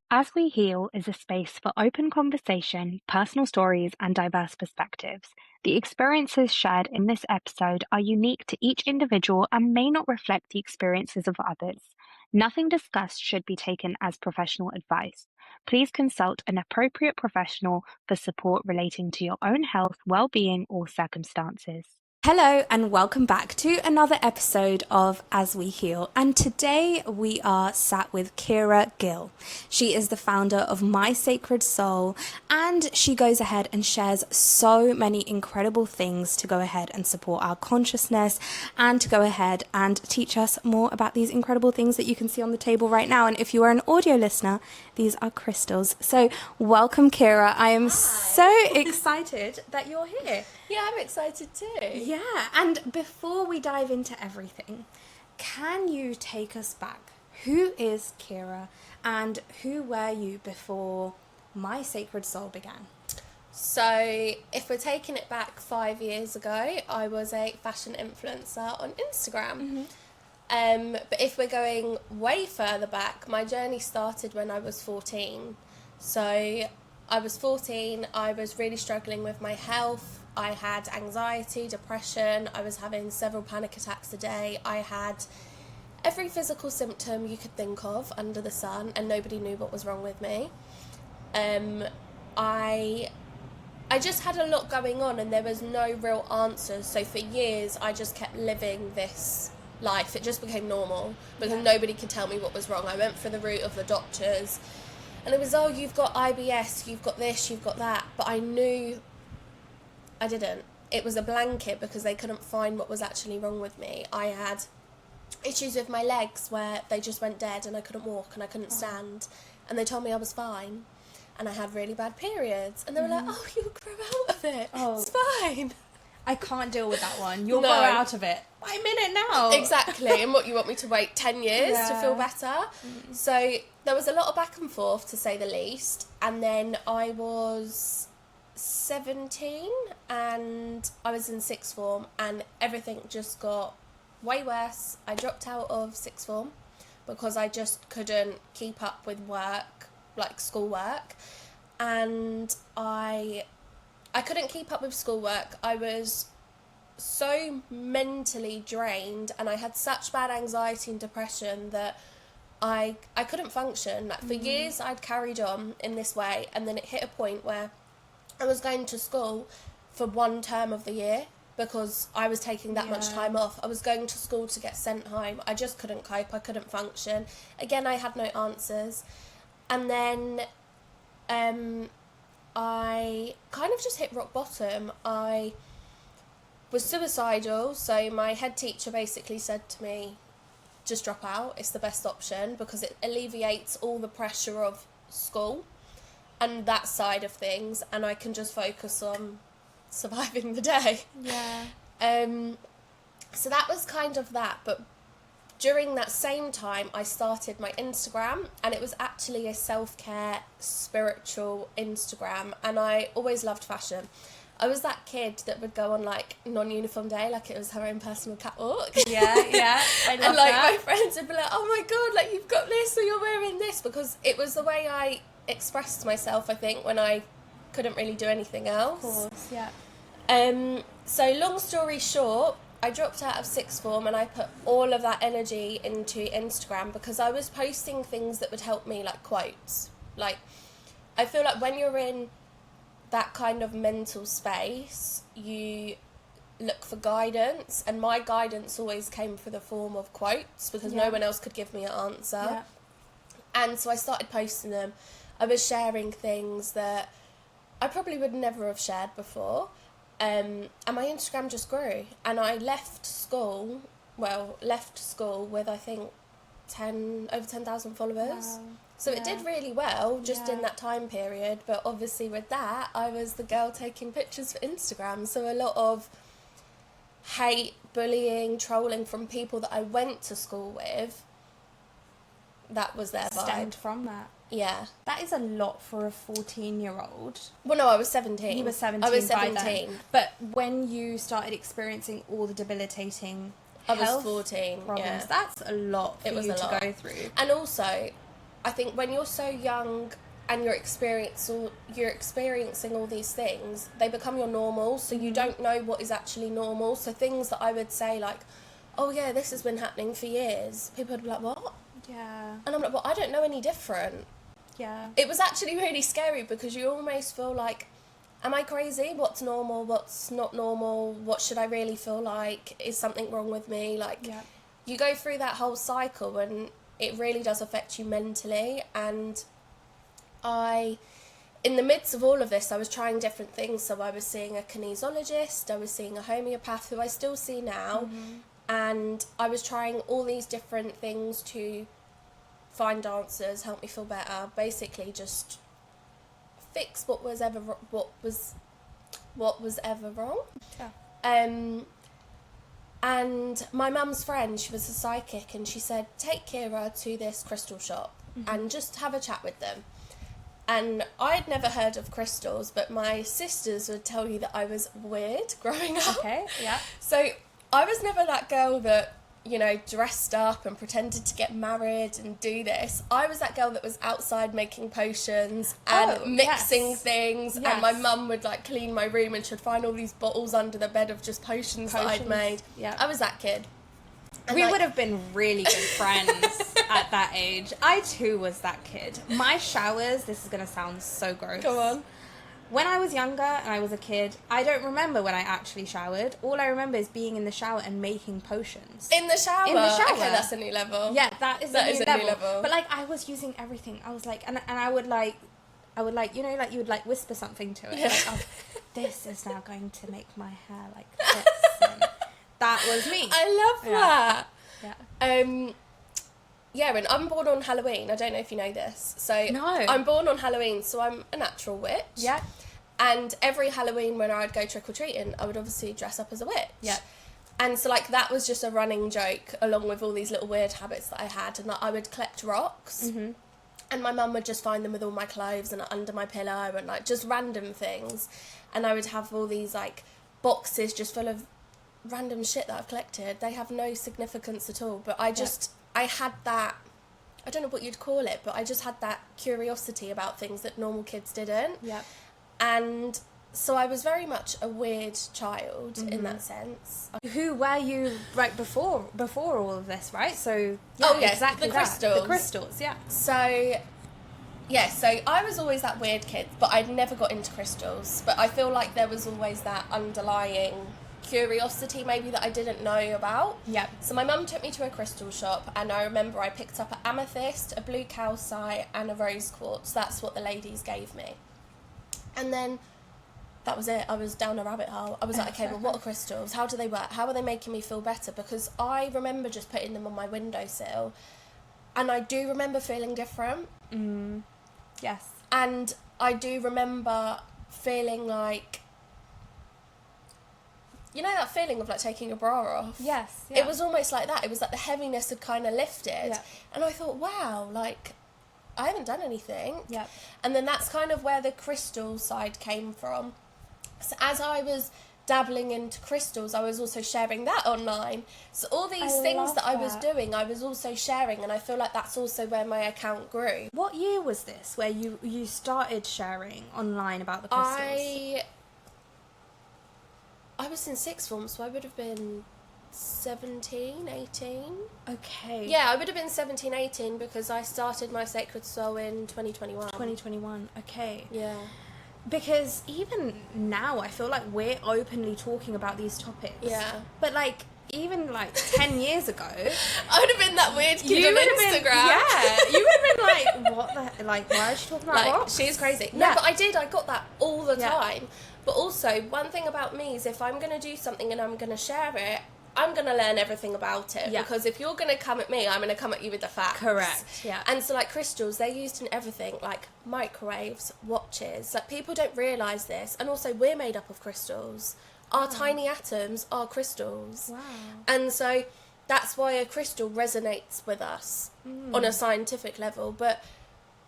As We Heal is a space for open conversation, personal stories, and diverse perspectives. The experiences shared in this episode are unique to each individual and may not reflect the experiences of others. Nothing discussed should be taken as professional advice. Please consult an appropriate professional for support relating to your own health, well-being, or circumstances. Hello and welcome back to another episode of As We Heal, and today we are sat with Kira Gill. She is the founder of My Sacred Soul, and she goes ahead and shares so many incredible things to go ahead and support our consciousness and to go ahead and teach us more about these incredible things that you can see on the table right now. And if you are an audio listener, these are crystals. So welcome, Kira. I am so excited that you're here. Yeah, I'm excited too. Yeah, and before we dive into everything, can you take us back? Who is Kira and who were you before My Sacred Soul began? So, if we're taking it back 5 years ago, I was a fashion influencer on Instagram. But if we're going way further back, my journey started when I was 14. So, I was 14, I was really struggling with my health. I had anxiety, depression, I was having several panic attacks a day. I had every physical symptom you could think of under the sun, and nobody knew what was wrong with me. I just had a lot going on and there was no real answers. So for years, I just kept living this life. It just became normal because nobody could tell me what was wrong. I went for the route of the doctors and it was, oh, you've got IBS, you've got this, you've got that. But I knew I didn't. It was a blanket because they couldn't find what was actually wrong with me. I had issues with my legs where they just went dead and I couldn't walk and I couldn't stand. And they told me I was fine. And I had really bad periods. And they were like, oh, you'll grow out of it. Oh. It's fine. I can't deal with that one. You'll grow out of it. I'm in it now. Exactly. And what, you want me to wait 10 years to feel better? So there was a lot of back and forth, to say the least. And then I was 17 and I was in sixth form and everything just got way worse. I dropped out of sixth form because I just couldn't keep up with work, like schoolwork, and I couldn't keep up with schoolwork. I was so mentally drained and I had such bad anxiety and depression that I couldn't function. Like for years I'd carried on in this way, and then it hit a point where I was going to school for one term of the year because I was taking that much time off. I was going to school to get sent home. I just couldn't cope. I couldn't function. Again, I had no answers. And then I kind of just hit rock bottom. I was suicidal. So my head teacher basically said to me, just drop out. It's the best option because it alleviates all the pressure of school and that side of things, and I can just focus on surviving the day. So that was kind of that. But during that same time, I started my Instagram, and it was actually a self-care, spiritual Instagram, and I always loved fashion. I was that kid that would go on like non-uniform day, like it was her own personal catwalk. I love and like that. my friends would be like, oh my god, like you've got this or you're wearing this, because it was the way I expressed myself, I think, when I couldn't really do anything else. Of course, yeah. So long story short, I dropped out of sixth form and I put all of that energy into Instagram because I was posting things that would help me, like quotes. Like, I feel like when you're in that kind of mental space, you look for guidance, and my guidance always came for the form of quotes because no one else could give me an answer. And so I started posting them. I was sharing things that I probably would never have shared before, and my Instagram just grew, and I left school with I think over 10,000 followers. So it did really well just in that time period. But obviously with that, I was the girl taking pictures for Instagram. So a lot of hate, bullying, trolling from people that I went to school with, that was their vibe. Stemmed from that. Yeah. That is a lot for a 14-year-old. Well, no, I was 17. You were 17 I was by 17. then. But when you started experiencing all the debilitating I was 14, problems. yeah. That's a lot for you to go through. And also, I think when you're so young and you're experiencing all these things, they become your normal, so you don't know what is actually normal. So things that I would say like, oh yeah, this has been happening for years, people would be like, what? Yeah. And I'm like, well, I don't know any different. Yeah. It was actually really scary because you almost feel like, am I crazy? What's normal? What's not normal? What should I really feel like? Is something wrong with me? Like, you go through that whole cycle and it really does affect you mentally. And in the midst of all of this, I was trying different things. So I was seeing a kinesiologist, I was seeing a homeopath who I still see now. And I was trying all these different things to find answers, help me feel better, basically just fix what was ever wrong. And my mum's friend, she was a psychic, and she said, take Kira to this crystal shop and just have a chat with them. And I'd never heard of crystals, but my sisters would tell you that I was weird growing up. Okay, yeah. So I was never that girl that, you know, dressed up and pretended to get married and do this. I was that girl that was outside making potions and mixing things. And my mum would like clean my room and she'd find all these bottles under the bed of just potions that I'd made. Yeah. I was that kid. And we would have been really good friends at that age. I too was that kid. My showers, this is going to sound so gross. Go on. When I was younger and I was a kid, I don't remember when I actually showered. All I remember is being in the shower and making potions. In the shower? In the shower. Okay, that's a new level. Yeah, that is a new level. But like, I was using everything. I was like, and I would like, you know, like you would like whisper something to it. Yeah. Like, oh, this is now going to make my hair like this. And that was me. I love that. Yeah. Yeah, and I'm born on Halloween. I don't know if you know this. So No. I'm born on Halloween, so I'm a natural witch. Yeah. And every Halloween when I'd go trick-or-treating, I would obviously dress up as a witch. Yeah. And so, like, that was just a running joke, along with all these little weird habits that I had. And, like, I would collect rocks. And my mum would just find them with all my clothes and under my pillow and, like, just random things. And I would have all these, like, boxes just full of random shit that I've collected. They have no significance at all. But I had that, I don't know what you'd call it, but I just had that curiosity about things that normal kids didn't. Yeah. And so I was very much a weird child in that sense. Who were you right before all of this, right? So exactly the that. crystals. The crystals, yeah. So so I was always that weird kid, but I'd never got into crystals. But I feel like there was always that underlying curiosity maybe that I didn't know about. Yep. So my mum took me to a crystal shop, and I remember I picked up an amethyst, a blue calcite and a rose quartz. That's what the ladies gave me. And then that was it. I was down a rabbit hole. I was like, okay, well, what are crystals? How do they work? How are they making me feel better? Because I remember just putting them on my windowsill, and I do remember feeling different. Yes. And I do remember feeling like, you know that feeling of like taking your bra off? Yes. Yeah. It was almost like that. It was like the heaviness had kind of lifted. Yeah. And I thought, wow, like, I haven't done anything. Yep. And then that's kind of where the crystal side came from. So as I was dabbling into crystals, I was also sharing that online. So all these things that I was doing, I was also sharing, and I feel like that's also where my account grew. What year was this where you started sharing online about the crystals? I was in sixth form, so I would have been 17, 18. Okay. Yeah, I would have been 17, 18 because I started my Sacred Soul in 2021. 2021, okay. Yeah. Because even now, I feel like we're openly talking about these topics. Yeah. But like, even like 10 years ago... I would have been that weird kid on Instagram. You would have been like, what the... Like, why is she talking about rocks? She's crazy. Yeah. No, but I got that all the time. But also, one thing about me is if I'm going to do something and I'm going to share it, I'm going to learn everything about it. Yeah. Because if you're going to come at me, I'm going to come at you with the facts. Correct, yeah. And so, like, crystals, they're used in everything, like microwaves, watches. Like, people don't realise this. And also, we're made up of crystals. Our tiny atoms are crystals. Wow. And so, that's why a crystal resonates with us on a scientific level. But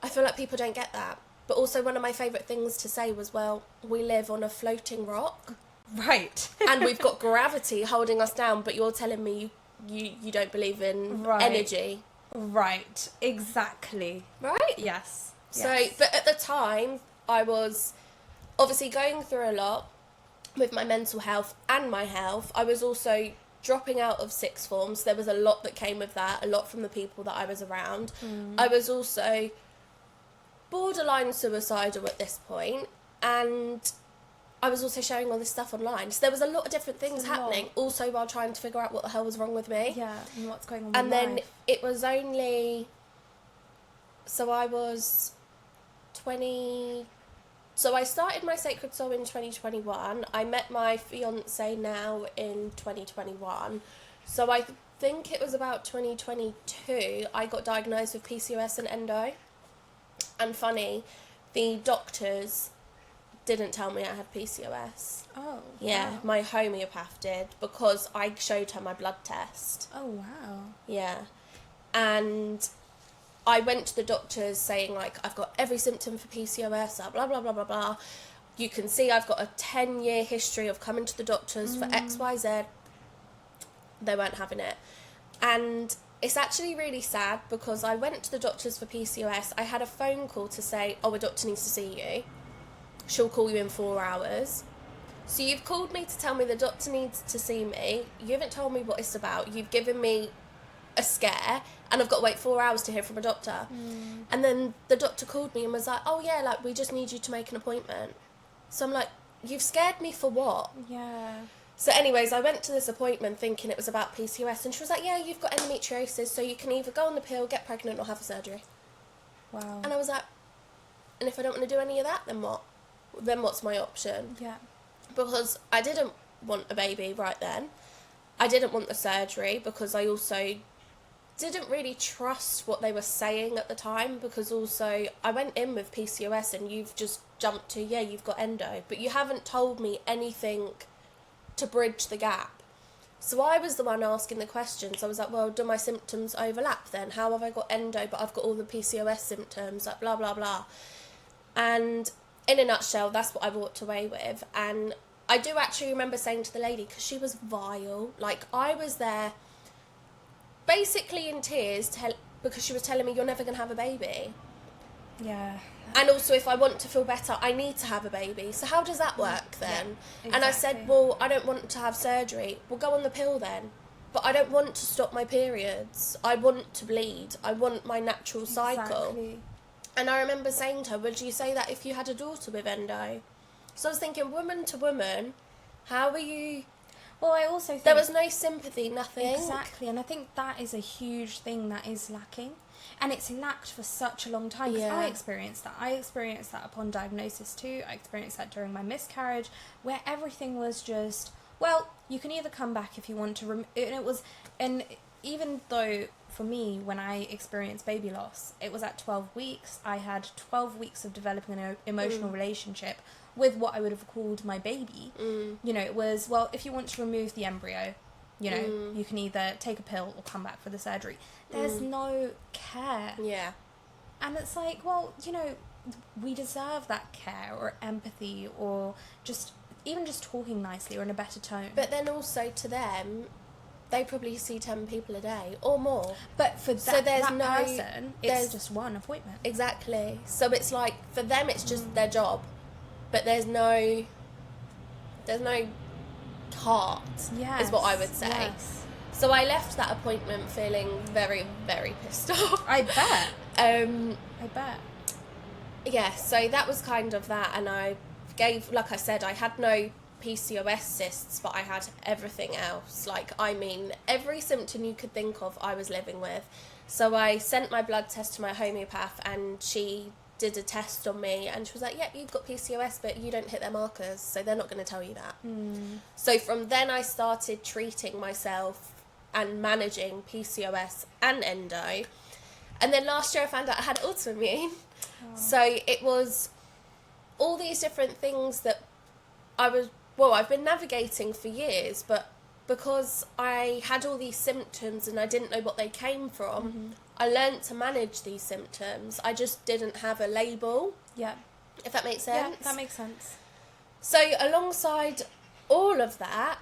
I feel like people don't get that. But also, one of my favourite things to say was, well, we live on a floating rock. Right. And we've got gravity holding us down, but you're telling me you don't believe in Right. energy. Right, exactly. Right? Yes. So, yes. but at the time, I was obviously going through a lot with my mental health and my health. I was also dropping out of sixth form, so there was a lot that came with that, a lot from the people that I was around. I was also borderline suicidal at this point, and I was also sharing all this stuff online. So there was a lot of different things happening, also while trying to figure out what the hell was wrong with me. Yeah, and what's going on And with then life. it was only... So I was 20... So I started my Sacred Soul in 2021. I met my fiancé now in 2021. So I think it was about 2022 I got diagnosed with PCOS and endo. And funny, the doctors didn't tell me I had PCOS. Oh, Yeah, wow. my homeopath did, because I showed her my blood test. Oh, wow. Yeah. And I went to the doctors saying, like, I've got every symptom for PCOS, blah, blah, blah, blah, blah. You can see I've got a 10-year history of coming to the doctors for X, Y, Z. They weren't having it. And it's actually really sad, because I went to the doctors for PCOS. I had a phone call to say, oh, a doctor needs to see you. She'll call you in 4 hours. So you've called me to tell me the doctor needs to see me. You haven't told me what it's about. You've given me a scare, and I've got to wait 4 hours to hear from a doctor. And then the doctor called me and was like, oh yeah, like, we just need you to make an appointment. So I'm like, you've scared me for what? Yeah. So anyways, I went to this appointment thinking it was about PCOS, and she was like, yeah, you've got endometriosis, so you can either go on the pill, get pregnant, or have a surgery. Wow. And I was like, and if I don't want to do any of that, then what? Then what's my option? Yeah. Because I didn't want a baby right then. I didn't want the surgery, because I also didn't really trust what they were saying at the time, because also I went in with PCOS and you've just jumped to, yeah, you've got endo, but you haven't told me anything to bridge the gap. So I was the one asking the questions. I was like, well, do my symptoms overlap then? How have I got endo but I've got all the PCOS symptoms? Like, blah, blah, blah. And in a nutshell, that's what I walked away with. And I do actually remember saying to the lady, because she was vile, like, I was there basically in tears because she was telling me, you're never going to have a baby. Yeah. And also, if I want to feel better, I need to have a baby. So how does that work then? Yeah, And I said, exactly. well, I don't want to have surgery. Well, go on the pill then. But I don't want to stop my periods. I want to bleed. I want my natural cycle. Exactly. And I remember saying to her, would you say that if you had a daughter with endo? So I was thinking, woman to woman, how are you... Well, I also think... There was no sympathy, nothing. Exactly, and I think that is a huge thing that is lacking. And it's lacked for such a long time. Because Yeah. I experienced that. I experienced that upon diagnosis too. I experienced that during my miscarriage, where everything was just, well, you can either come back if you want to... And even though, for me, when I experienced baby loss, it was at 12 weeks. I had 12 weeks of developing an emotional relationship with what I would have called my baby. You know, it was, well, if you want to remove the embryo, you know, you can either take a pill or come back for the surgery. There's no care. Yeah. And it's like, well, you know, we deserve that care or empathy or just, even just talking nicely or in a better tone. But then also to them, they probably see 10 people a day or more. But for So there's that no- person, there's- it's just one appointment. Exactly. So it's like, for them, it's just their job. But there's no heart, is what I would say. Yes. So I left that appointment feeling very, very pissed off. I bet. I bet. Yeah, so that was kind of that, and I gave, like I said, I had no PCOS cysts, but I had everything else. Like, I mean, every symptom you could think of, I was living with. So I sent my blood test to my homeopath, and she did a test on me, and she was like, yeah, you've got PCOS, but you don't hit their markers, so they're not going to tell you that. So from then I started treating myself and managing PCOS and endo. And then last year I found out I had autoimmune. So it was all these different things that I've been navigating for years, but because I had all these symptoms and I didn't know what they came from, I learnt to manage these symptoms. I just didn't have a label, Yeah. if that makes sense. Yeah, that makes sense. So alongside all of that,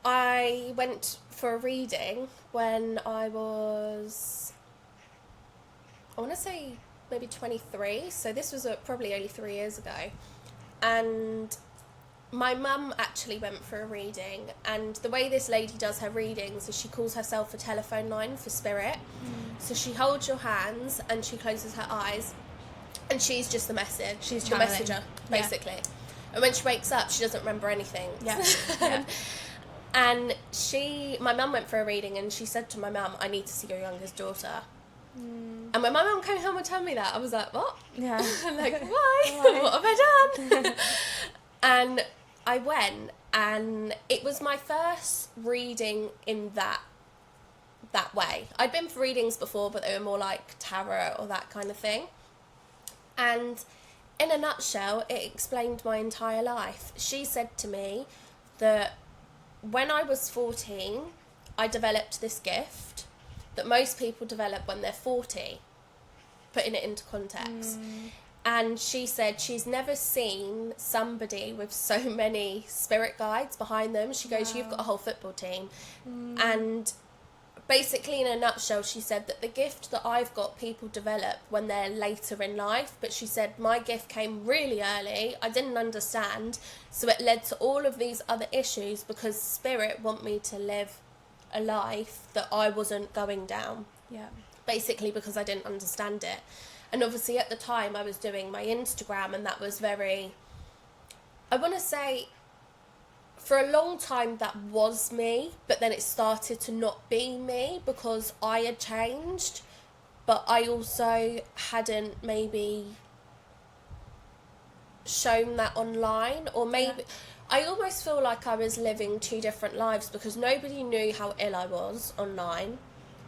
I went for a reading when I want to say maybe 23, so this was probably only 3 years ago, and my mum actually went for a reading, and the way this lady does her readings is she calls herself a telephone line for spirit. So she holds your hands and she closes her eyes, and she's just the message. She's the messenger, basically. Yeah. And when she wakes up, she doesn't remember anything. Yeah. Yeah. And my mum went for a reading, and she said to my mum, I need to see your youngest daughter. And when my mum came home and told me that, I was like, what? Yeah. Like, why? What have I done? And I went, and it was my first reading in that way. I'd been for readings before, but they were more like tarot or that kind of thing. And in a nutshell, it explained my entire life. She said to me that when I was 14, I developed this gift that most people develop when they're 40, putting it into context. And she said she's never seen somebody with so many spirit guides behind them. She goes, you've got a whole football team. And basically, in a nutshell, she said that the gift that I've got, people develop when they're later in life. But she said my gift came really early. I didn't understand. So it led to all of these other issues because spirit want me to live a life that I wasn't going down. Yeah. Basically because I didn't understand it. And obviously at the time I was doing my Instagram, and that was very, I want to say, for a long time that was me, but then it started to not be me because I had changed, but I also hadn't maybe shown that online, or maybe I almost feel like I was living 2 different lives because nobody knew how ill I was online.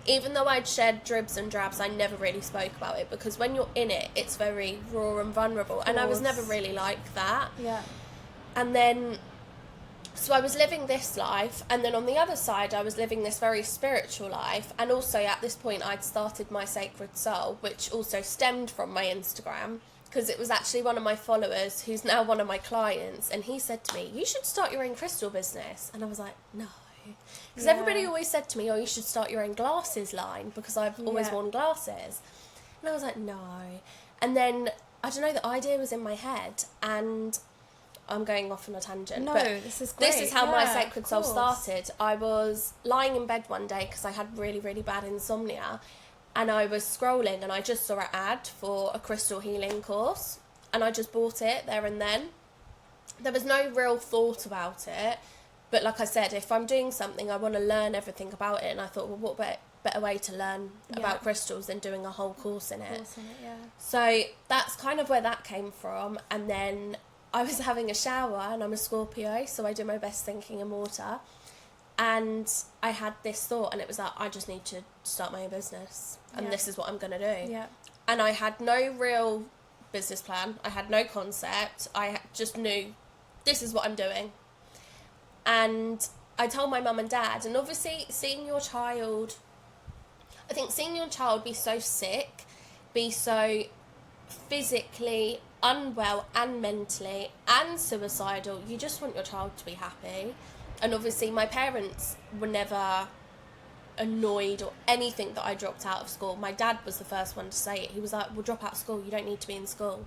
Even though I'd shared dribs and drabs, I never really spoke about it because when you're in it, it's very raw and vulnerable, and I was never really like that. Yeah. And then so I was living this life, and then on the other side I was living this very spiritual life, and also at this point I'd started my Sacred Soul, which also stemmed from my Instagram, because it was actually one of my followers who's now one of my clients, and he said to me, you should start your own crystal business. And I was like, no, because everybody always said to me, oh, you should start your own glasses line, because I've always worn glasses. And I was like, no. And then I don't know, the idea was in my head, and I'm going off on a tangent. No, but this is great. This is how my Sacred Soul started. I was lying in bed one day because I had really, really bad insomnia, and I was scrolling and I just saw an ad for a crystal healing course, and I just bought it there and then. There was no real thought about it, but like I said, if I'm doing something, I want to learn everything about it, and I thought, well, what better way to learn about crystals than doing a whole course in it. So that's kind of where that came from. And then I was having a shower, and I'm a Scorpio, so I do my best thinking in water. And I had this thought, and it was like, I just need to start my own business, and this is what I'm going to do. Yeah. And I had no real business plan. I had no concept. I just knew this is what I'm doing. And I told my mum and dad, and obviously seeing your child be so sick, be so physically unwell and mentally and suicidal, you just want your child to be happy. And obviously my parents were never annoyed or anything that I dropped out of school. My dad was the first one to say it. He was like, well, drop out of school, you don't need to be in school.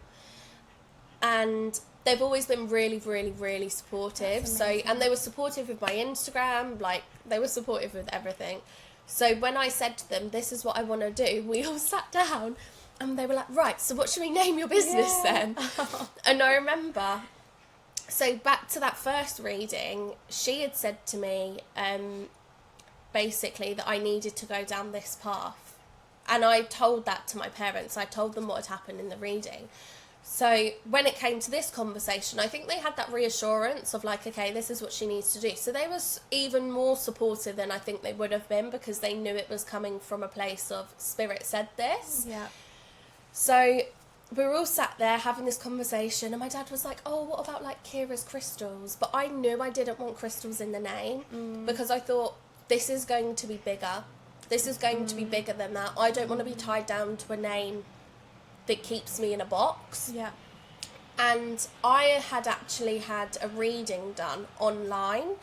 And they've always been really, really, really supportive. So, and they were supportive with my Instagram, like they were supportive with everything. So when I said to them, this is what I want to do, we all sat down and they were like, right, so what should we name your business then? And I remember, so back to that first reading, she had said to me, basically that I needed to go down this path. And I told that to my parents. I told them what had happened in the reading. So when it came to this conversation, I think they had that reassurance of like, okay, this is what she needs to do. So they was even more supportive than I think they would have been, because they knew it was coming from a place of spirit said this. Yeah. So we were all sat there having this conversation, and my dad was like, oh, what about like Kira's crystals? But I knew I didn't want crystals in the name, because I thought this is going to be bigger. This is going to be bigger than that. I don't want to be tied down to a name that keeps me in a box. Yeah. And I had actually had a reading done online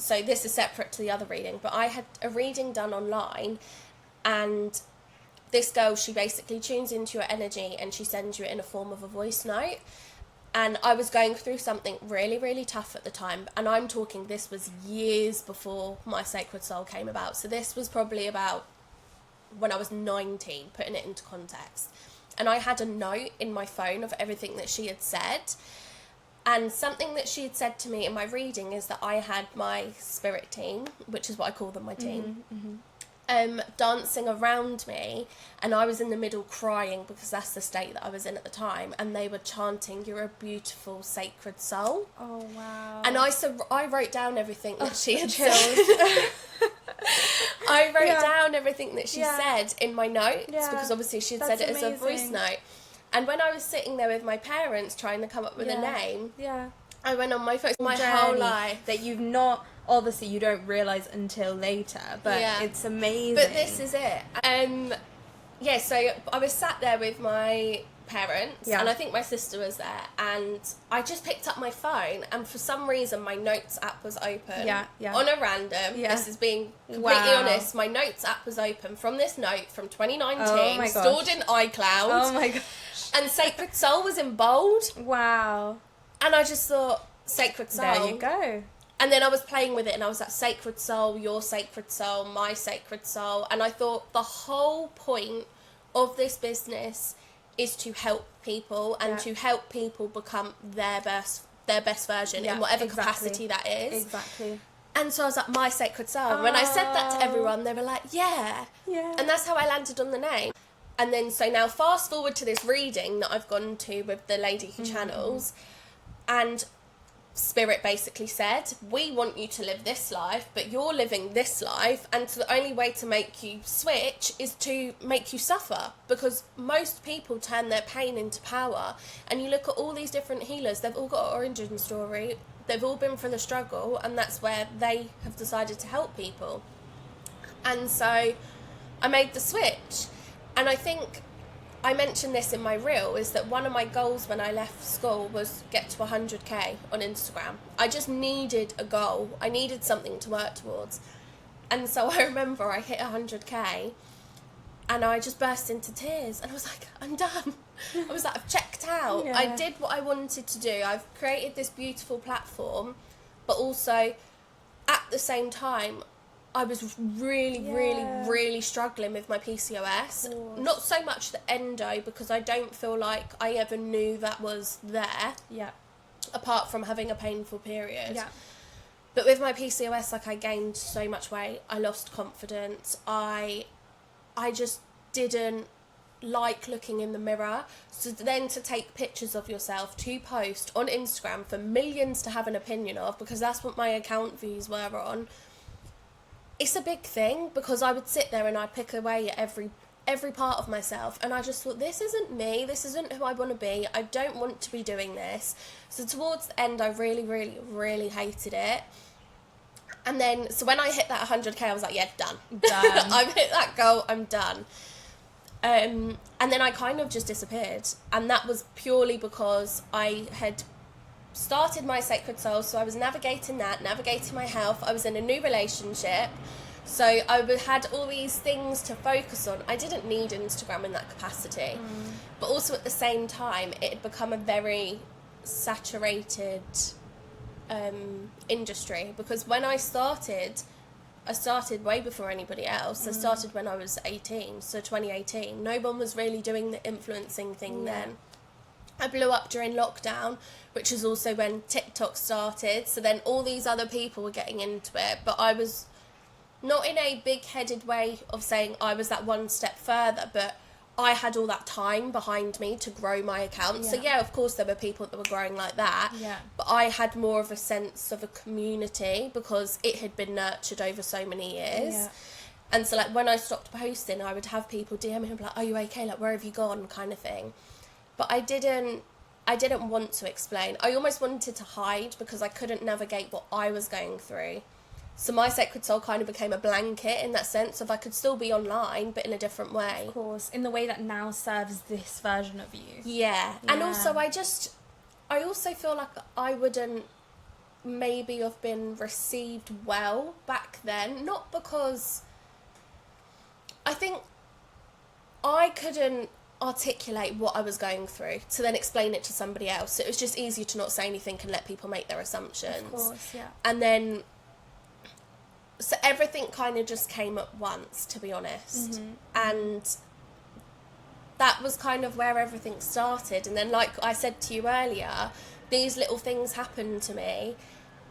so this is separate to the other reading, but I had a reading done online, and this girl, she basically tunes into your energy and she sends you it in a form of a voice note. And I was going through something really, really tough at the time. And I'm talking, this was years before my Sacred Soul came about. So this was probably about when I was 19, putting it into context. And I had a note in my phone of everything that she had said. And something that she had said to me in my reading is that I had my spirit team, which is what I call them, my team, dancing around me, and I was in the middle crying because that's the state that I was in at the time, and they were chanting, "You're a beautiful sacred soul." Oh, wow. And I wrote down everything that she had said. I wrote down everything that she said in my notes, because obviously she had said it as a voice note. And when I was sitting there with my parents trying to come up with a name, I went on my phone my whole life. That you've not, obviously you don't realise until later, but it's amazing. But this is it. So I was sat there with my parents, and I think my sister was there, and I just picked up my phone, and for some reason my notes app was open on a random. This is being completely honest. My notes app was open from this note from 2019, stored in iCloud. Oh my gosh. And Sacred Soul was in bold. Wow. And I just thought, Sacred Soul. There you go. And then I was playing with it, and I was like, Sacred Soul, your Sacred Soul, my Sacred Soul. And I thought the whole point of this business is to help people, and to help people become their best version in whatever capacity that is. Exactly. And so I was like, my Sacred Soul. When I said that to everyone, they were like, yeah. And that's how I landed on the name. And then, so now fast forward to this reading that I've gone to with the lady who channels, and Spirit basically said, we want you to live this life, but you're living this life, and so the only way to make you switch is to make you suffer, because most people turn their pain into power. And you look at all these different healers, they've all got an origin story, they've all been through the struggle, and that's where they have decided to help people. And so I made the switch. And I think I mentioned this in my reel, is that one of my goals when I left school was get to 100k on Instagram. I just needed a goal. I needed something to work towards. And so I remember I hit 100k and I just burst into tears, and I was like, I'm done. I was like, I've checked out. I did what I wanted to do. I've created this beautiful platform, but also at the same time, I was really struggling with my PCOS. Not so much the endo, because I don't feel like I ever knew that was there. Apart from having a painful period. But with my PCOS, like, I gained so much weight. I lost confidence. I just didn't like looking in the mirror. So then to take pictures of yourself to post on Instagram for millions to have an opinion of, because that's what my account views were on, it's a big thing, because I would sit there and I'd pick away at every part of myself, and I just thought, this isn't me, this isn't who I want to be, I don't want to be doing this. So towards the end, I really hated it. And then, so when I hit that 100k, I was like, yeah, done. I've hit that goal, I'm done. And then I kind of just disappeared, and that was purely because I had started my Sacred Soul, so I was navigating my health. I was in a new relationship, so I had all these things to focus on. I didn't need Instagram in that capacity, but also at the same time, it had become a very saturated industry, because when I started way before anybody else. I started when I was 18, so 2018. No one was really doing the influencing thing then. I blew up during lockdown, which is also when TikTok started. So then all these other people were getting into it, but I was not in a big-headed way of saying I was that one step further, but I had all that time behind me to grow my account. So yeah, of course there were people that were growing like that, but I had more of a sense of a community because it had been nurtured over so many years. And so like when I stopped posting, I would have people DM me like, are you okay, like where have you gone, kind of thing. But I didn't want to explain. I almost wanted to hide because I couldn't navigate what I was going through. So my Sacred Soul kind of became a blanket in that sense of I could still be online, but in a different way. Of course, in the way that now serves this version of you. Yeah. And also I also feel like I wouldn't maybe have been received well back then. Not because I think I couldn't articulate what I was going through to then explain it to somebody else. So it was just easier to not say anything and let people make their assumptions. Of course, yeah. And then, so everything kind of just came at once, to be honest. And that was kind of where everything started. And then, like I said to you earlier, these little things happened to me.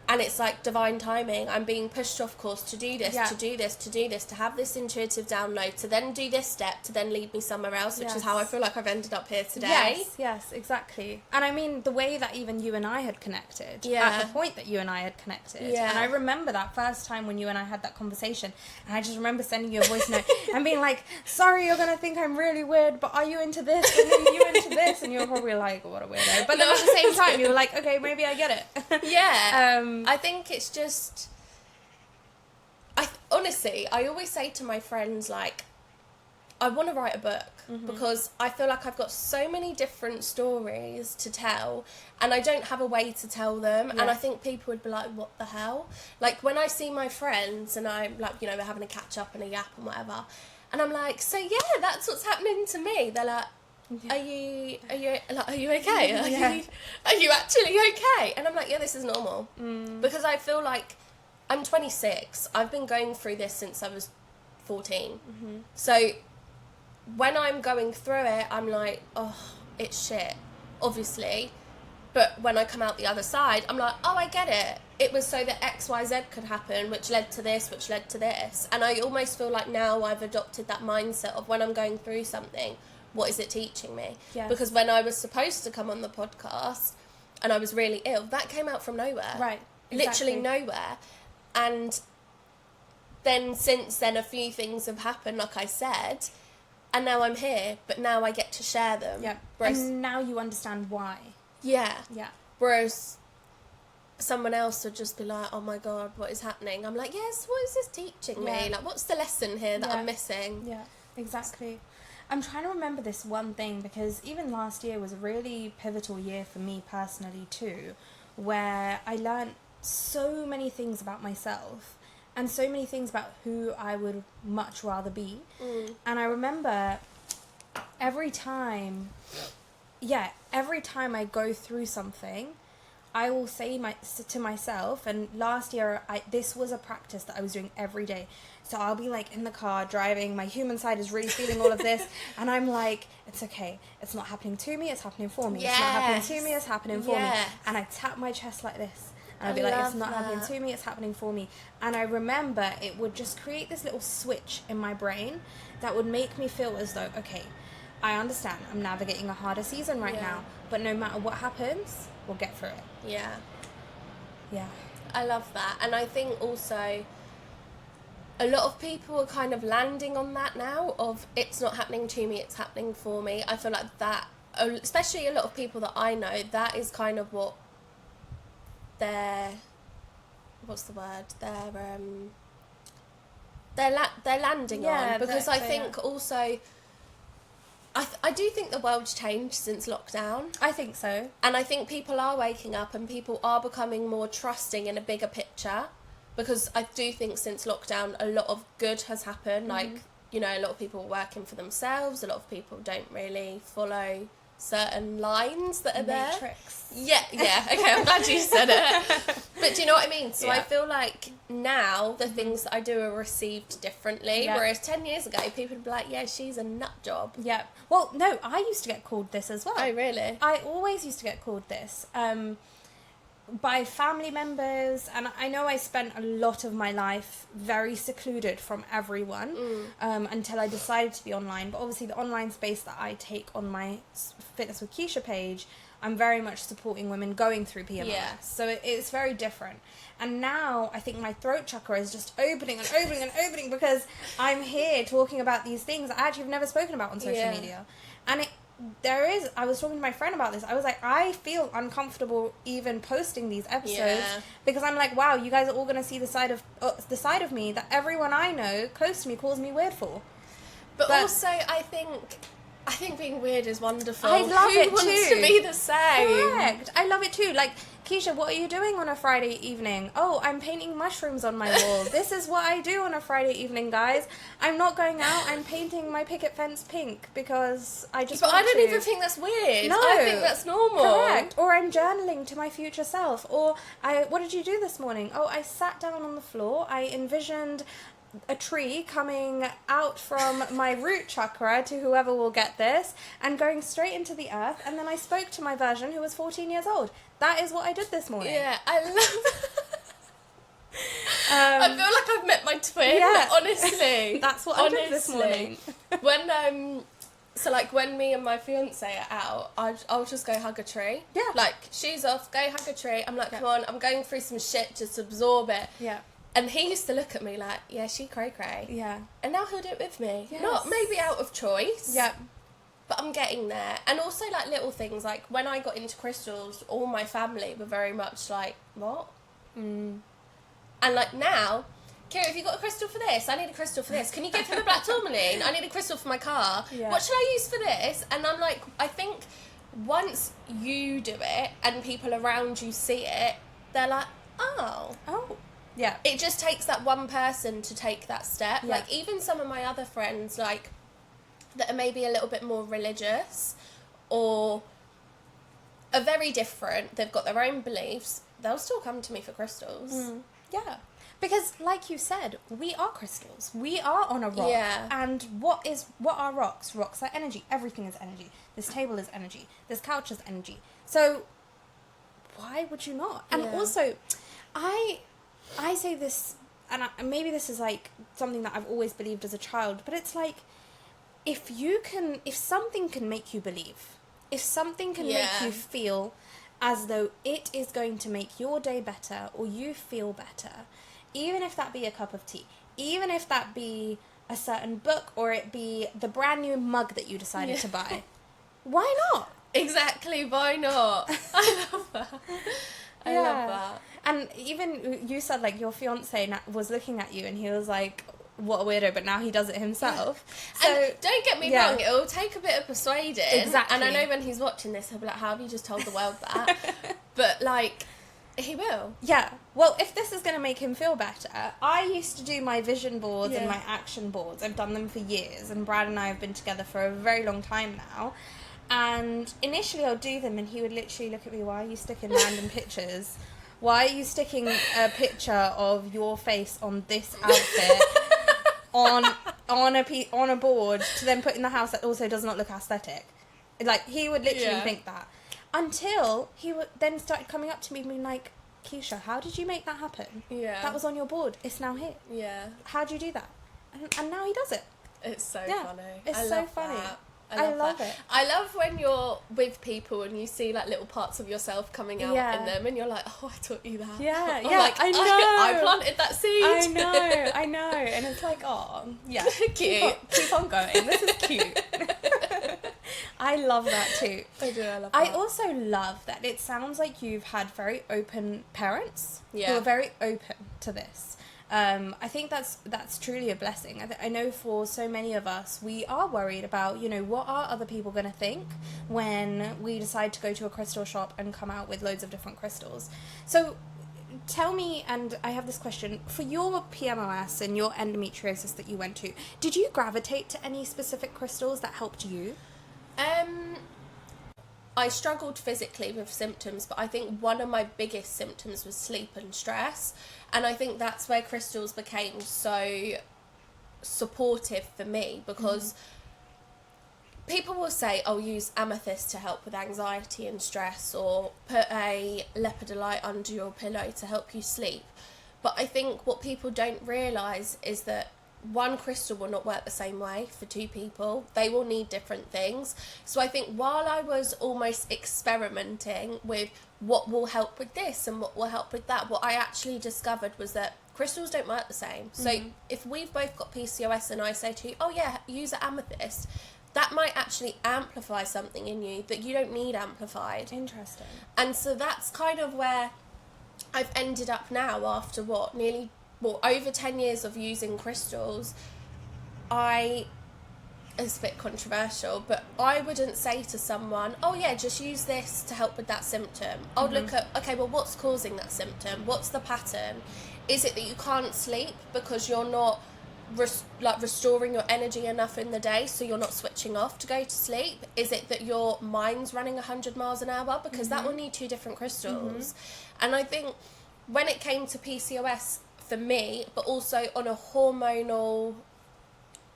And it's like divine timing. I'm being pushed off course to do this, to do this, to do this, to have this intuitive download, to then do this step, to then lead me somewhere else, which is how I feel like I've ended up here today. Yes, exactly. And I mean, the way that even you and I had connected, at the point that you and I had connected. And I remember that first time when you and I had that conversation, and I just remember sending you a voice note and being like, sorry, you're going to think I'm really weird, but are you into this? And then you into this? And you're probably like, what a weirdo. But then at the same time, you were like, okay, maybe I get it. I think it's just, honestly, I always say to my friends, like, I want to write a book because I feel like I've got so many different stories to tell and I don't have a way to tell them. And I think people would be like, what the hell? Like, when I see my friends and I'm like, you know, we're having a catch up and a yap and whatever, and I'm like, so yeah, that's what's happening to me. They're like, are you okay? Are you actually okay? And I'm like, yeah, this is normal. Because I feel like I'm 26. I've been going through this since I was 14. So when I'm going through it, I'm like, oh, it's shit, obviously. But when I come out the other side, I'm like, oh, I get it. It was so that X, Y, Z could happen, which led to this, which led to this. And I almost feel like now I've adopted that mindset of when I'm going through something, what is it teaching me? Because when I was supposed to come on the podcast and I was really ill, that came out from nowhere. Right. Literally nowhere. And then since then, a few things have happened, like I said, and now I'm here, but now I get to share them. Yeah. Whereas, and now you understand why. Yeah. Whereas someone else would just be like, oh my God, what is happening? I'm like, yes, what is this teaching me? Like, what's the lesson here that I'm missing? Yeah, exactly. I'm trying to remember this one thing because even last year was a really pivotal year for me personally too, where I learned so many things about myself and so many things about who I would much rather be. And I remember every time I go through something, I will say to myself, and last year this was a practice that I was doing every day. So I'll be like in the car driving, my human side is really feeling all of this, and I'm like, it's okay, it's not happening to me, it's happening for me. It's not happening to me, it's happening for me. And I tap my chest like this, and I'll be like, it's not happening to me, it's happening for me. And I remember it would just create this little switch in my brain that would make me feel as though, okay, I understand, I'm navigating a harder season right now, but no matter what happens, we'll get through it. Yeah. I love that. And I think also a lot of people are kind of landing on that now of it's not happening to me, it's happening for me. I feel like that, especially a lot of people that I know, that is kind of what they're landing on. Because I think also I do think the world's changed since lockdown. I think so. And I think people are waking up and people are becoming more trusting in a bigger picture. Because I do think since lockdown, a lot of good has happened. Like, you know, a lot of people are working for themselves. A lot of people don't really follow certain lines that are there. Matrix. Yeah. Okay, I'm glad you said it. But do you know what I mean? So I feel like now the things that I do are received differently. Whereas 10 years ago, people would be like, yeah, she's a nut job. Yeah. Well, no, I used to get called this as well. Oh, really? I always used to get called this. By family members, and I know I spent a lot of my life very secluded from everyone until I decided to be online. But obviously the online space that I take on my Fitness with Keisha page, I'm very much supporting women going through PMS. So it's very different. And now I think my throat chakra is just opening and opening and opening because I'm here talking about these things I actually have never spoken about on social media. And I was talking to my friend about this. I was like, I feel uncomfortable even posting these episodes because I'm like, wow, you guys are all going to see the side of me that everyone I know close to me calls me weird for. But also, I think being weird is wonderful. I love it too. Who wants to be the same? Correct. I love it too. Like, Keisha, what are you doing on a Friday evening? Oh, I'm painting mushrooms on my wall. This is what I do on a Friday evening, guys. I'm not going out. I'm painting my picket fence pink because I just But want I don't to. even think that's weird. No. I think that's normal. Correct. Or I'm journaling to my future self. Or what did you do this morning? Oh, I sat down on the floor. I envisioned a tree coming out from my root chakra to whoever will get this and going straight into the earth, and then I spoke to my version who was 14 years old. That is what I did this morning. Yeah, I love I feel like I've met my twin, Yeah. honestly. That's what I did this morning. When me and my fiance are out, I'll just go hug a tree. Yeah. Like, shoes off, go hug a tree. I'm like, come on, I'm going through some shit, just absorb it. Yeah. And he used to look at me like, yeah, she cray-cray. Yeah. And now he'll do it with me. Yes. Not maybe out of choice. Yeah. But I'm getting there. And also, like, little things. Like, when I got into crystals, all my family were very much like, what? And, like, now, Kira, have you got a crystal for this? I need a crystal for this. Can you give him a Black Tourmaline? I need a crystal for my car. Yeah. What should I use for this? And I'm like, I think once you do it and people around you see it, they're like, oh. Oh. Yeah. It just takes that one person to take that step. Yeah. Like, even some of my other friends, like, that are maybe a little bit more religious or are very different, they've got their own beliefs, they'll still come to me for crystals. Yeah. Because, like you said, we are crystals. We are on a rock. Yeah. And what are rocks? Rocks are energy. Everything is energy. This table is energy. This couch is energy. So, why would you not? And Yeah. also, I say this, and maybe this is like something that I've always believed as a child, but it's like, if something can make you believe, if something can make you feel as though it is going to make your day better or you feel better, even if that be a cup of tea, even if that be a certain book or it be the brand new mug that you decided to buy, why not? Exactly, why not? I love that. I love that. And even you said, like, your fiance was looking at you and he was like, what a weirdo, but now he does it himself. So And don't get me wrong, it'll take a bit of persuading. Exactly. And I know when he's watching this, he'll be like, how have you just told the world that? But, like, he will. Yeah. Well, if this is going to make him feel better, I used to do my vision boards and Yeah. my action boards. I've done them for years, and Brad and I have been together for a very long time now. And initially I'll do them and he would literally look at me, why are you sticking random pictures? Why are you sticking a picture of your face on this outfit on a board to then put in the house that also does not look aesthetic? Like, he would literally think that. Until he then started coming up to me and being like, Keisha, how did you make that happen? Yeah. That was on your board. It's now here. Yeah. How do you do that? And now he does it. It's so Yeah. funny. It's I so love funny. that. I love it. I love when you're with people and you see, like, little parts of yourself coming out in them and you're like, oh, I taught you that. Yeah, Or yeah, like, I know. I planted that seed. I know. And it's like, oh, yeah. Cute. Keep on going. This is cute. I love that too. I do, I love that. I also love that it sounds like you've had very open parents who Yeah. are very open to this. I think that's truly a blessing. I know for so many of us, we are worried about, what are other people going to think when we decide to go to a crystal shop and come out with loads of different crystals. So tell me, and I have this question, for your PMOS and your endometriosis that you went to, did you gravitate to any specific crystals that helped you? I struggled physically with symptoms, but I think one of my biggest symptoms was sleep and stress. And I think that's where crystals became so supportive for me, because people will say, oh, use amethyst to help with anxiety and stress, or put a lepidolite under your pillow to help you sleep. But I think what people don't realise is that one crystal will not work the same way for two people. They will need different things. So I think while I was almost experimenting with what will help with this and what will help with that, what I actually discovered was that crystals don't work the same. So if we've both got PCOS and I say to you, oh yeah, use an amethyst, that might actually amplify something in you that you don't need amplified. Interesting. And so that's kind of where I've ended up now after over 10 years of using crystals. I it's a bit controversial, but I wouldn't say to someone, oh yeah, just use this to help with that symptom. I would look at, okay, well, what's causing that symptom? What's the pattern? Is it that you can't sleep because you're not restoring your energy enough in the day, so you're not switching off to go to sleep? Is it that your mind's running 100 miles an hour? Because that will need 2 different crystals. And I think when it came to PCOS for me, but also on a hormonal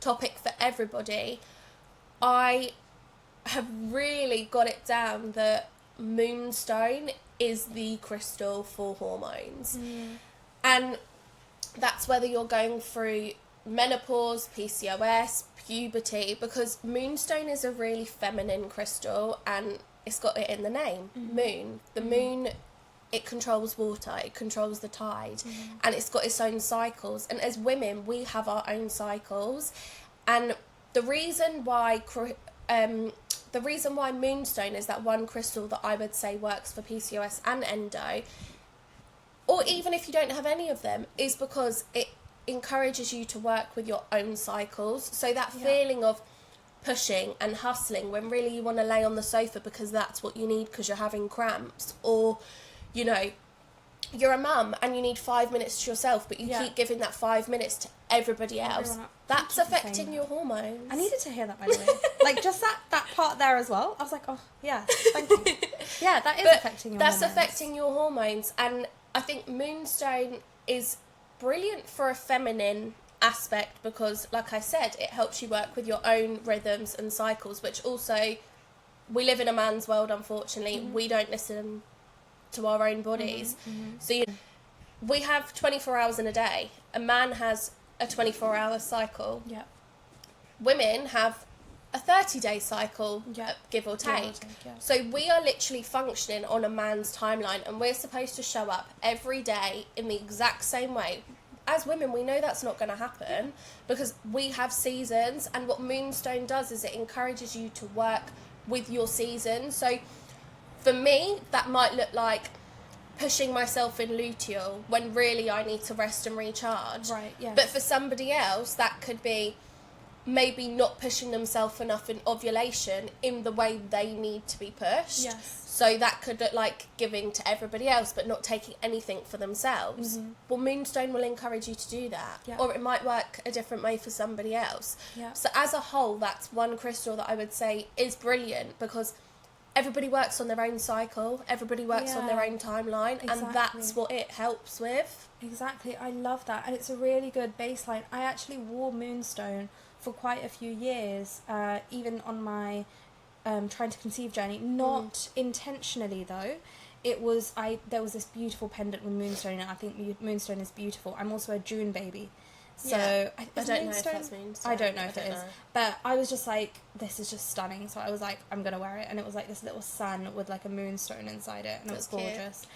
topic for everybody, I have really got it down that Moonstone is the crystal for hormones. And that's whether you're going through menopause, PCOS, puberty, because Moonstone is a really feminine crystal, and it's got it in the name, moon. The moon, it controls water, it controls the tide, and it's got its own cycles. And as women, we have our own cycles. And the reason why Moonstone is that one crystal that I would say works for PCOS and endo, or even if you don't have any of them, is because it encourages you to work with your own cycles. So that feeling of pushing and hustling when really you want to lay on the sofa because that's what you need because you're having cramps, or, you know, you're a mum and you need 5 minutes to yourself, but you keep giving that 5 minutes to everybody else. That's affecting your hormones. I needed to hear that, by the way. Like, just that part there as well. I was like, oh, yeah, thank you. Yeah, that is affecting your hormones. That's affecting your hormones. And I think Moonstone is brilliant for a feminine aspect because, like I said, it helps you work with your own rhythms and cycles, which also, we live in a man's world, unfortunately. We don't listen to our own bodies. So we have 24 hours in a day. A man has a 24-hour cycle. Women have a 30-day cycle, give or take. So we are literally functioning on a man's timeline, and we're supposed to show up every day in the exact same way. As women, we know that's not going to happen because we have seasons, and what Moonstone does is it encourages you to work with your seasons. So for me, that might look like pushing myself in luteal when really I need to rest and recharge. But for somebody else, that could be maybe not pushing themselves enough in ovulation in the way they need to be pushed. So that could look like giving to everybody else but not taking anything for themselves. Well, Moonstone will encourage you to do that. Or it might work a different way for somebody else. So as a whole, that's one crystal that I would say is brilliant because everybody works on their own cycle, everybody works on their own timeline, and that's what it helps with. Exactly, I love that, and it's a really good baseline. I actually wore Moonstone for quite a few years, even on my trying to conceive journey, not intentionally though. There was this beautiful pendant with Moonstone, and I think Moonstone is beautiful. I'm also a June baby. So I don't know if that's Moonstone. I don't know if it is. But I was just like, this is just stunning. So I was like, I'm going to wear it. And it was like this little sun with like a moonstone inside it. And it was gorgeous.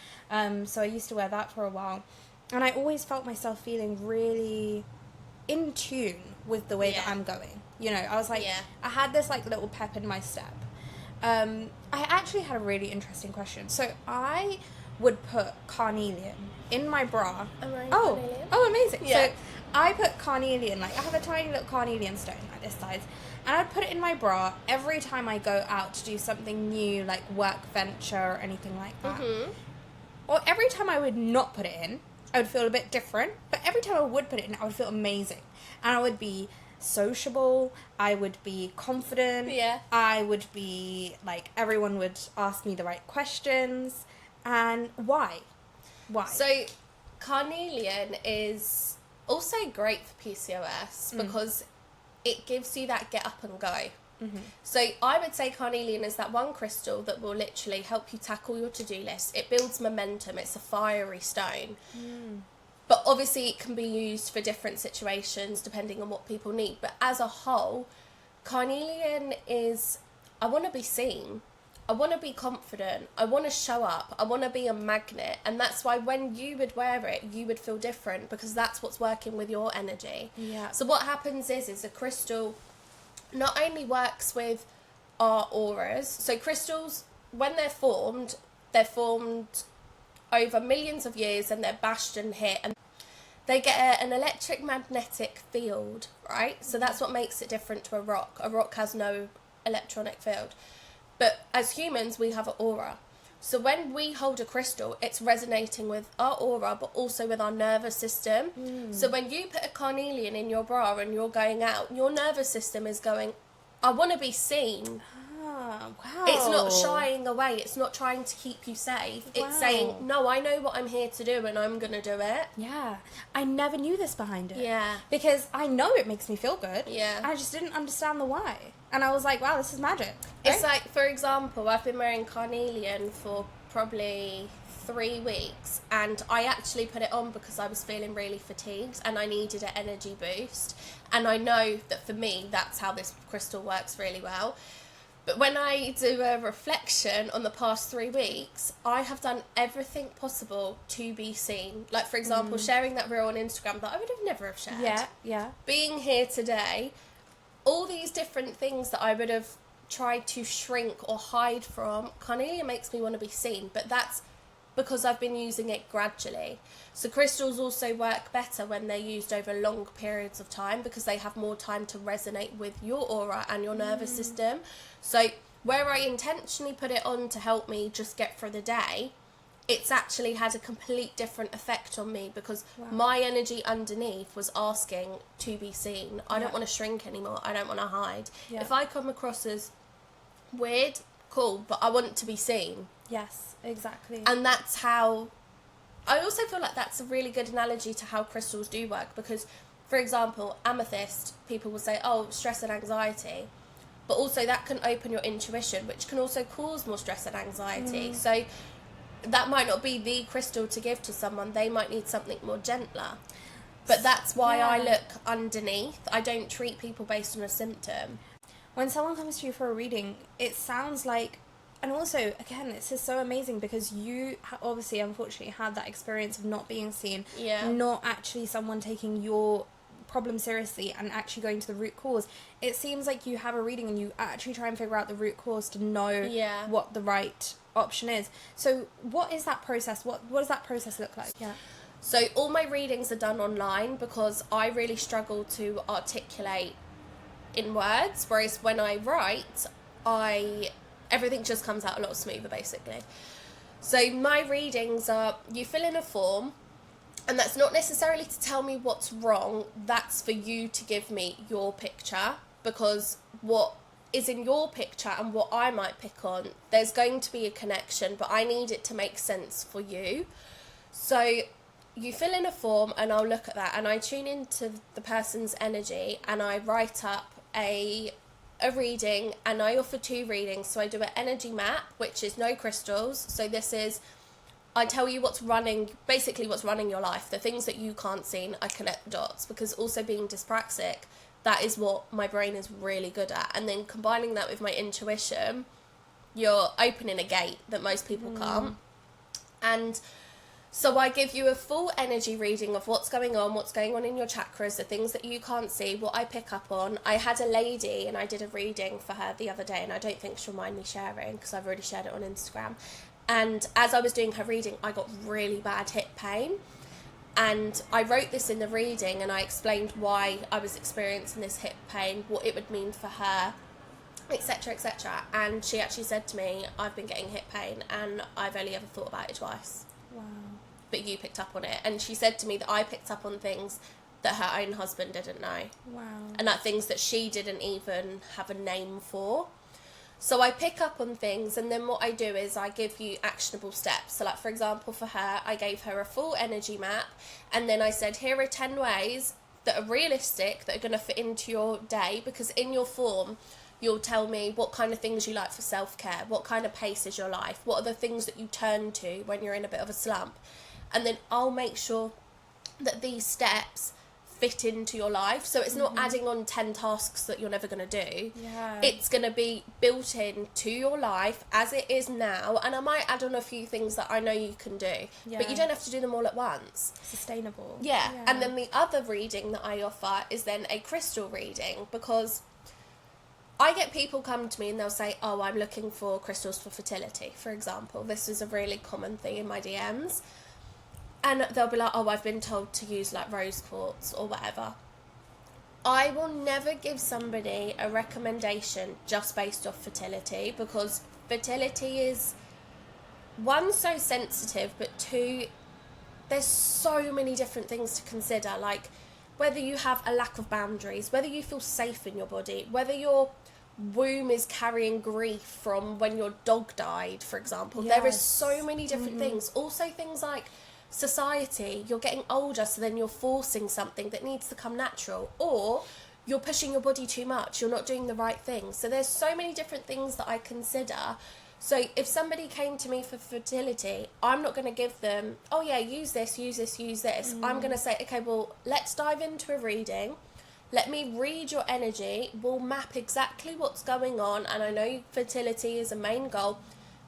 So I used to wear that for a while. And I always felt myself feeling really in tune with the way that I'm going. You know, I was like, I had this like little pep in my step. I actually had a really interesting question. So I would put Carnelian in my bra. Oh, amazing. So I put Carnelian, like I have a tiny little Carnelian stone like this size, and I'd put it in my bra every time I go out to do something new, like work venture or anything like that. Or every time I would not put it in, I would feel a bit different, but every time I would put it in, I would feel amazing. And I would be sociable, I would be confident, I would be like, everyone would ask me the right questions. And why? So Carnelian is also great for PCOS because it gives you that get up and go. So I would say Carnelian is that one crystal that will literally help you tackle your to-do list. It builds momentum. It's a fiery stone. But obviously it can be used for different situations depending on what people need. But as a whole, Carnelian is, I want to be seen. I want to be confident. I want to show up. I want to be a magnet. And that's why when you would wear it, you would feel different because that's what's working with your energy. So what happens is a crystal not only works with our auras. So crystals, when they're formed over millions of years and they're bashed and hit. And They get an electric-magnetic field, right? So that's what makes it different to a rock. A rock has no electronic field. But as humans, we have an aura. So when we hold a crystal, it's resonating with our aura, but also with our nervous system. So when you put a carnelian in your bra and you're going out, your nervous system is going, I want to be seen. Wow. It's not shying away. It's not trying to keep you safe. It's saying, no, I know what I'm here to do and I'm going to do it. Yeah. I never knew this behind it. Yeah. Because I know it makes me feel good. Yeah. I just didn't understand the why. And I was like, wow, this is magic. Right? It's like, for example, I've been wearing carnelian for probably 3 weeks, and I actually put it on because I was feeling really fatigued and I needed an energy boost. And I know that for me, that's how this crystal works really well. But when I do a reflection on the past 3 weeks, I have done everything possible to be seen. Like, for example, sharing that reel on Instagram that I would have never have shared. Yeah. Being here today, all these different things that I would have tried to shrink or hide from, carnelian makes me want to be seen. But that's because I've been using it gradually. So crystals also work better when they're used over long periods of time because they have more time to resonate with your aura and your nervous system. So where I intentionally put it on to help me just get through the day, it's actually had a complete different effect on me because my energy underneath was asking to be seen. I don't want to shrink anymore. I don't want to hide. If I come across as weird, cool, but I want to be seen. Yes, exactly. And that's how... I also feel like that's a really good analogy to how crystals do work because, for example, amethyst, people will say, oh, stress and anxiety. But also that can open your intuition, which can also cause more stress and anxiety. So that might not be the crystal to give to someone. They might need something more gentler. But that's why I look underneath. I don't treat people based on a symptom. When someone comes to you for a reading, it sounds like... And also, again, it's just so amazing because you obviously, unfortunately, had that experience of not being seen. Yeah. Not actually someone taking your problem seriously and actually going to the root cause. It seems like you have a reading and you actually try and figure out the root cause to know what the right option is. So what is that process? What does that process look like? Yeah. So all my readings are done online because I really struggle to articulate in words, whereas when I write, everything just comes out a lot smoother, basically. So my readings are, you fill in a form, and that's not necessarily to tell me what's wrong, that's for you to give me your picture, because what is in your picture and what I might pick on, there's going to be a connection, but I need it to make sense for you. So you fill in a form and I'll look at that and I tune into the person's energy and I write up a reading, and I offer 2 readings. So I do an energy map, which is no crystals. So this is, I tell you what's running your life, the things that you can't see. I connect the dots because also being dyspraxic, that is what my brain is really good at. And then combining that with my intuition, you're opening a gate that most people can't. And so I give you a full energy reading of what's going on in your chakras, the things that you can't see, what I pick up on. I had a lady and I did a reading for her the other day, and I don't think she'll mind me sharing because I've already shared it on Instagram. And as I was doing her reading, I got really bad hip pain. And I wrote this in the reading and I explained why I was experiencing this hip pain, what it would mean for her, etc, etc. And she actually said to me, I've been getting hip pain and I've only ever thought about it twice. Wow. But you picked up on it. And she said to me that I picked up on things that her own husband didn't know. Wow. And that things that she didn't even have a name for. So I pick up on things, and then what I do is I give you actionable steps. So like, for example, for her, I gave her a full energy map, and then I said, here are 10 ways that are realistic, that are going to fit into your day, because in your form, you'll tell me what kind of things you like for self-care, what kind of pace is your life, what are the things that you turn to when you're in a bit of a slump. And then I'll make sure that these steps fit into your life. So it's not adding on 10 tasks that you're never going to do. Yeah. It's going to be built into your life as it is now. And I might add on a few things that I know you can do. Yeah. But you don't have to do them all at once. Sustainable. Yeah. And then the other reading that I offer is then a crystal reading, because I get people come to me and they'll say, oh, I'm looking for crystals for fertility, for example. This is a really common thing in my DMs. And they'll be like, oh, I've been told to use like rose quartz or whatever. I will never give somebody a recommendation just based off fertility, because fertility is, one, so sensitive, but two, there's so many different things to consider, like whether you have a lack of boundaries, whether you feel safe in your body, whether your womb is carrying grief from when your dog died, for example. There is so many different things. Also things like society, you're getting older, so then you're forcing something that needs to come natural, or you're pushing your body too much, you're not doing the right thing. So there's so many different things that I consider. So if somebody came to me for fertility, I'm not going to give them, oh yeah, use this. I'm going to say, okay, well, let's dive into a reading. Let me read your energy. We'll map exactly what's going on. And I know fertility is a main goal,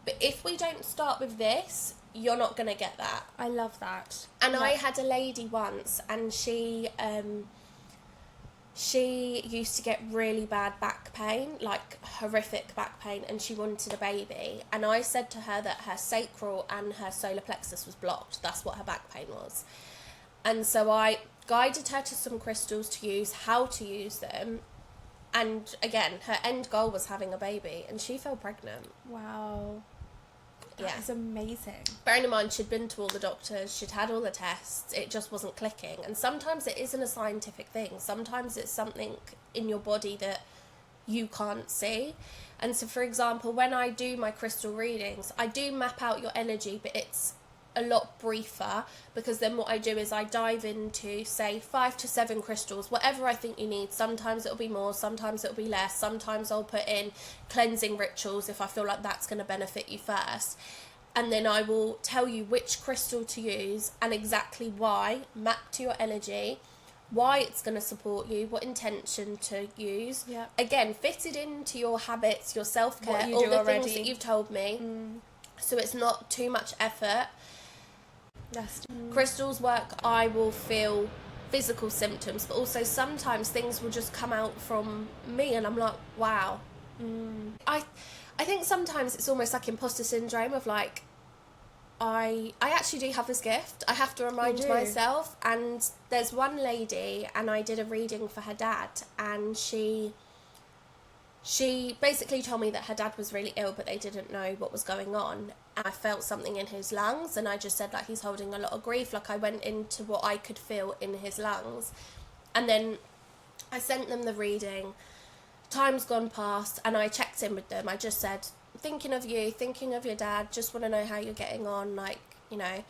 but if we don't start with this, you're not going to get that. I love that. And I had a lady once, and she used to get really bad back pain, like horrific back pain, and she wanted a baby. And I said to her that her sacral and her solar plexus was blocked. That's what her back pain was. And so I guided her to some crystals to use, how to use them. And again, her end goal was having a baby, and she fell pregnant. Wow. Yeah. It's amazing. Bearing in mind, she'd been to all the doctors, she'd had all the tests, it just wasn't clicking. And sometimes it isn't a scientific thing. Sometimes it's something in your body that you can't see. And so, for example, when I do my crystal readings, I do map out your energy, but it's a lot briefer, because then what I do is I dive into, say, 5 to 7 crystals, whatever I think you need. Sometimes it'll be more, sometimes it'll be less, sometimes I'll put in cleansing rituals if I feel like that's going to benefit you first, and then I will tell you which crystal to use and exactly why, map to your energy, why it's going to support you, what intention to use. Again, fitted into your habits, your self-care, all the things that you've told me, so it's not too much effort. Crystals work, I will feel physical symptoms, but also sometimes things will just come out from me and I'm like, wow. I think sometimes it's almost like imposter syndrome of like, I actually do have this gift. I have to remind myself. And there's one lady, and I did a reading for her dad, and she basically told me that her dad was really ill, but they didn't know what was going on. And I felt something in his lungs, and I just said, like, he's holding a lot of grief. Like, I went into what I could feel in his lungs. And then I sent them the reading. Time's gone past, and I checked in with them. I just said, thinking of you, thinking of your dad, just want to know how you're getting on, like, you know.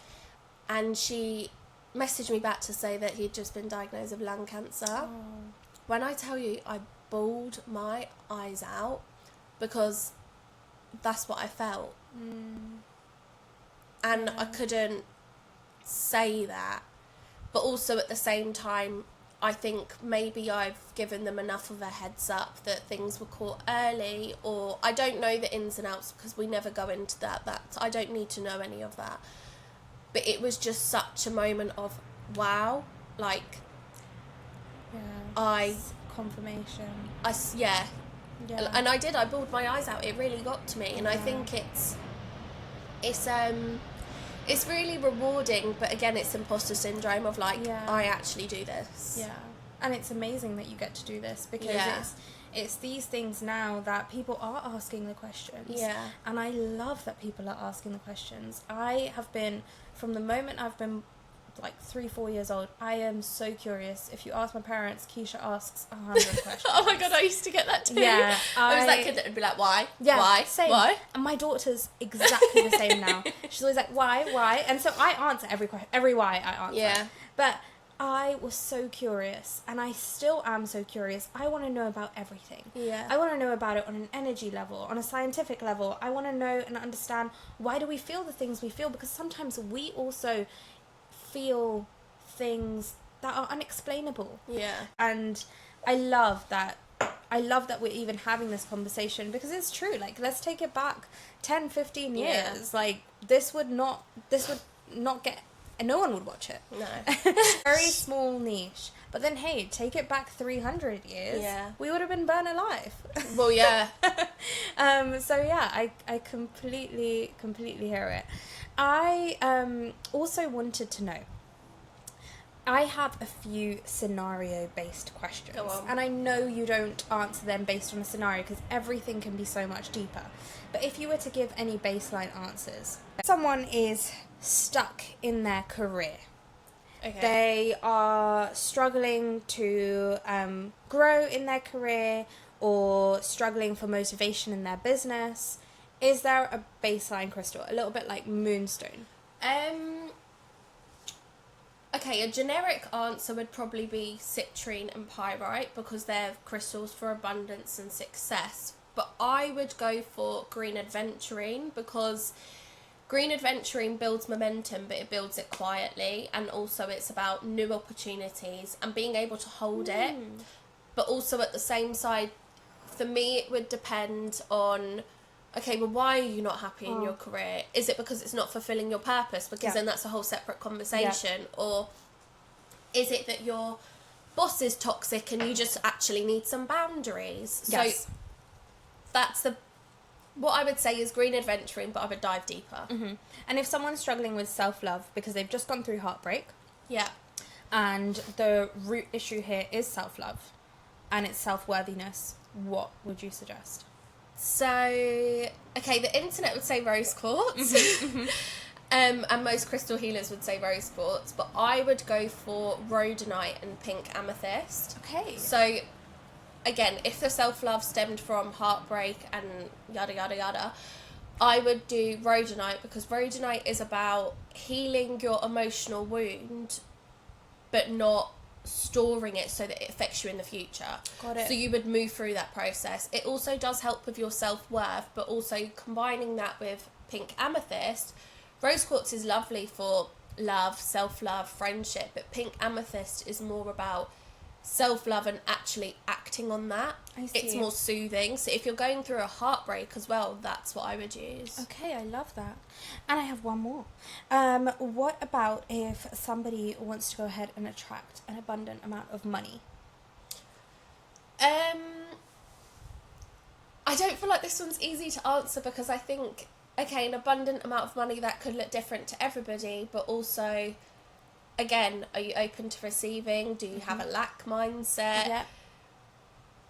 And she messaged me back to say that he'd just been diagnosed with lung cancer. When I tell you, I bawled my eyes out, because that's what I felt. And I couldn't say that, but also at the same time, I think maybe I've given them enough of a heads up that things were caught early, or I don't know the ins and outs, because we never go into that I don't need to know any of that. But it was just such a moment of wow, like confirmation. And I bawled my eyes out. It really got to me, and I think it's really rewarding, but again, it's imposter syndrome of like, I actually do this. And it's amazing that you get to do this, because it's these things now that people are asking the questions. And I love that people are asking the questions. I have been, from the moment I've been like 3-4 years old, I am so curious. If you ask my parents, Keisha asks 100 questions. Oh my god, I used to get that too. I was that kid that would be like, why? Same. Why? And my daughter's exactly the same now. She's always like, why? And so I answer every why I answer. But I was so curious, and I still am so curious. I want to know about everything. I want to know about it on an energy level, on a scientific level. I want to know and understand, why do we feel the things we feel? Because sometimes we also feel things that are unexplainable. And I love that we're even having this conversation, because it's true. Like, let's take it back 10-15 years. Like, this would not get, and no one would watch it. No. Very small niche. But then, hey, take it back 300 years. We would have been burned alive. Well, So yeah, I completely hear it. I also wanted to know, I have a few scenario-based questions. Go on. And I know you don't answer them based on a scenario because everything can be so much deeper. But if you were to give any baseline answers, someone is stuck in their career. Okay. They are struggling to grow in their career or struggling for motivation in their business. Is there a baseline crystal? A little bit like Moonstone. Okay, a generic answer would probably be citrine and pyrite because they're crystals for abundance and success. But I would go for green aventurine because green aventurine builds momentum, but it builds it quietly, and also it's about new opportunities and being able to hold it. But also at the same side, for me, it would depend on, okay, well, why are you not happy in your career? Is it because it's not fulfilling your purpose? Because then that's a whole separate conversation. Or is it that your boss is toxic and you just actually need some boundaries? Yes. So that's what I would say is green aventurine, but I would dive deeper. And if someone's struggling with self-love because they've just gone through heartbreak, Yeah. and the root issue here is self-love and it's self-worthiness, what would you suggest? So, okay, the internet would say rose quartz. And most crystal healers would say rose quartz, but I would go for rhodonite and pink amethyst. Okay. So, again, if the self-love stemmed from heartbreak and yada yada yada, I would do rhodonite because rhodonite is about healing your emotional wound, but not storing it so that it affects you in the future. Got it. So you would move through that process. It also does help with your self-worth, but also combining that with pink amethyst. Rose quartz is lovely for love, self-love, friendship, but pink amethyst is more about self-love and actually acting on that. I see. It's more soothing. So if you're going through a heartbreak as well, that's what I would use. Okay, I love that. And I have one more. What about if somebody wants to go ahead and attract an abundant amount of money? I don't feel like this one's easy to answer because I think, okay, an abundant amount of money, that could look different to everybody, but also, again, are you open to receiving? Do you have a lack mindset? Yeah.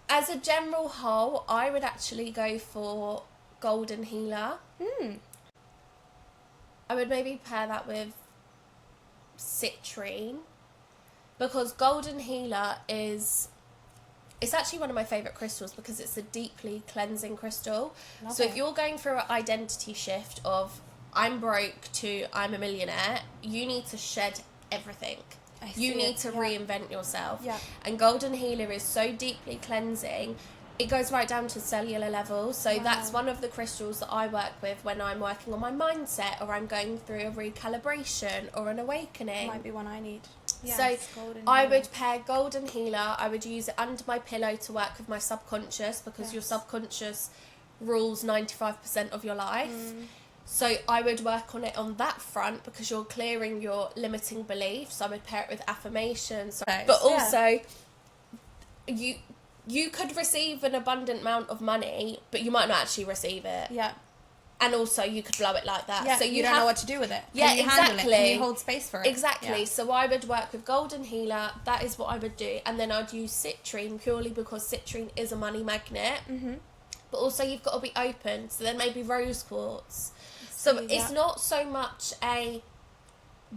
As a general whole, I would actually go for golden healer. I would maybe pair that with citrine because golden healer is, it's actually one of my favourite crystals because it's a deeply cleansing crystal. So if you're going through an identity shift of I'm broke to I'm a millionaire, you need to shed everything. You need to reinvent yourself. Yeah. And golden healer is so deeply cleansing. It goes right down to cellular level. So that's one of the crystals that I work with when I'm working on my mindset or I'm going through a recalibration or an awakening. Might be one I need. Yes, So I would pair golden healer. I would use it under my pillow to work with my subconscious because your subconscious rules 95% of your life. So I would work on it on that front because you're clearing your limiting beliefs. I would pair it with affirmations. Nice. But also, you could receive an abundant amount of money, but you might not actually receive it. Yeah. And also, you could blow it like that. Yeah, so you don't know what to do with it. Can you handle it? Can you hold space for it? Exactly. Yeah. So I would work with golden healer. That is what I would do. And then I'd use citrine purely because citrine is a money magnet. But also, you've got to be open. So then maybe rose quartz. So it's not so much a